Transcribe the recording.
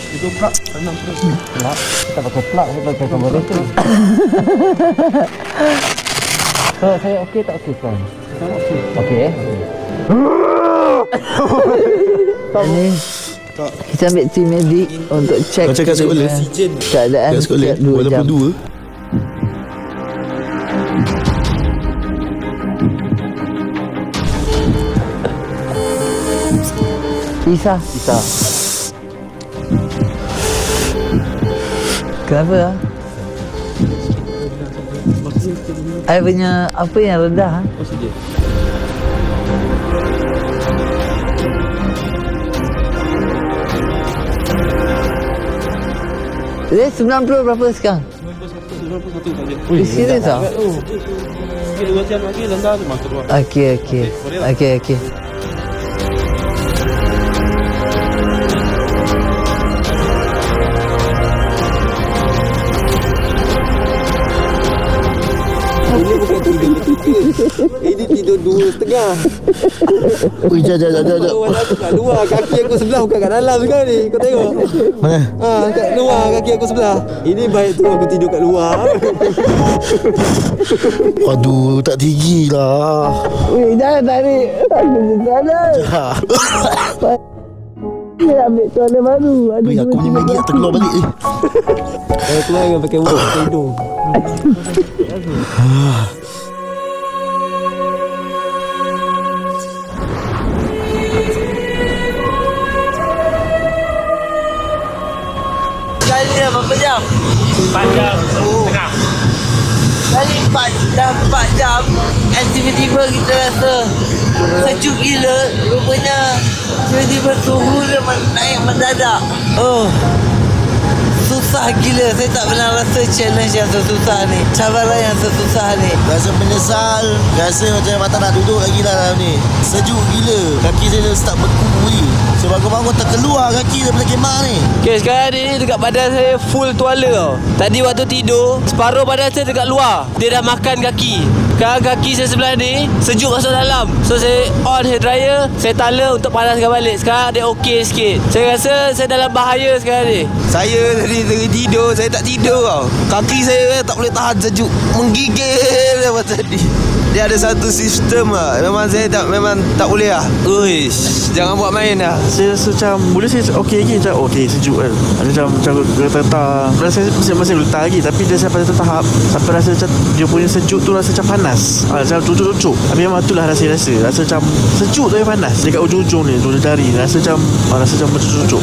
Itu plak, tanam terus. Plak, kita pakai plak, kita pakai carburetor. So, saya okey tak okey kan? Okey. Okey Ini kita ambil tim medik untuk cek Macam kat sekolah keadaan kat sekolah setiap 2 jam. walaupun 2. Isa. Kenapa lah? Air punya apa yang rendah? Oksigen. Dia 90 berapa sekarang? 91 tak ada. Serius tak? Sikit 2 jam lagi rendah tu masuk keluar. Okey. Ini bukan tidur ketiga. Ini tidur 2.5. Ui, jap. Kawan aku kat luar, kaki aku sebelah bukan kat dalam sekarang ni. Kau tengok. Mana? Kat luar kaki aku sebelah. Ini baik tu aku tidur kat luar. Aduh, tak tinggi lah. Weh, jangan tarik. Aku salah. Saya ambil tuala baru. Ui, aku punya Maggi tak terkeluar balik ni. Kalau keluar dengan pakai wak tidur. Kali dah berapa jam? 4 jam setengah. Kali 4 jam dan tiba-tiba kita rasa sejuk gila. Rupanya tiba-tiba suhu dia naik mendadak. Susah gila. Saya tak pernah rasa challenge yang sesusah ni, cabaran yang sesusah ni. Rasa menyesal. Rasa macam mata nak duduk lagi lah dalam ni. Sejuk gila. Kaki saya dah start beku ni. So bangun-bangun terkeluar kaki daripada kemah ni. Okay, sekarang ni dekat badan saya full tuala tau. Tadi waktu tidur, separuh badan saya dekat luar. Dia dah makan kaki. Sekarang kaki saya sebelah ni sejuk masuk dalam. So saya on hair dryer, saya tala untuk panaskan balik. Sekarang dia okey sikit. Saya rasa saya dalam bahaya sekarang ni. Saya tadi tidur, saya tak tidur tau. Kaki saya tak boleh tahan sejuk. Menggigil daripada tadi. Dia ada satu sistem lah. Memang tak boleh lah. Uish, jangan buat main lah. Saya rasa macam mula saya okey lagi, macam okey sejuk kan. Macam getar-getar. Rasa masih getar lagi, tapi dia sampai satu tahap sampai rasa macam dia punya sejuk tu rasa macam panas. Macam cucuk-cucuk. Tapi memang itulah rasa macam sejuk tapi panas. Dekat ujung-ujung ni, ujung jari rasa macam bercucuk-cucuk.